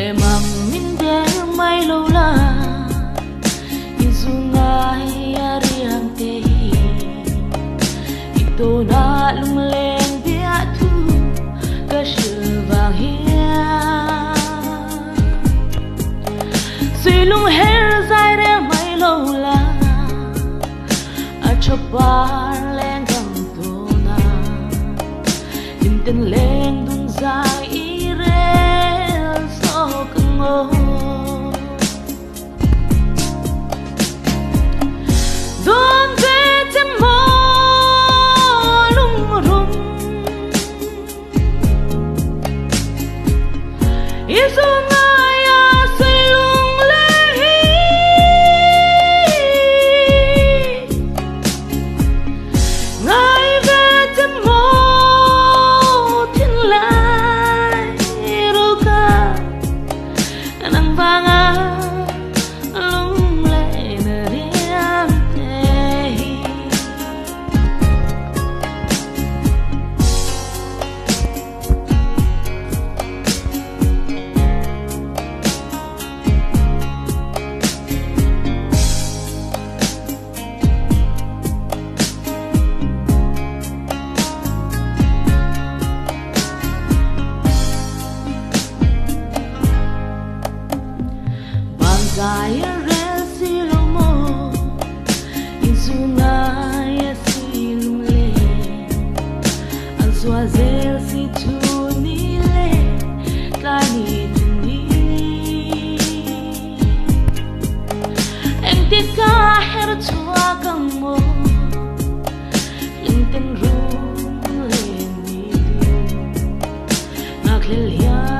lệ mang min để mai lâu la izungai ariang te ito na lung leng bia thu ka shivang hia suy lung her zai re mai lâu la a chopar leng gam to na tin tin leng dung zai Gaya resilo mo Izunaya silum le Anzuazel si tunile Tani tuni Enti kahir tua kamo Linten rum le nidu Naglilian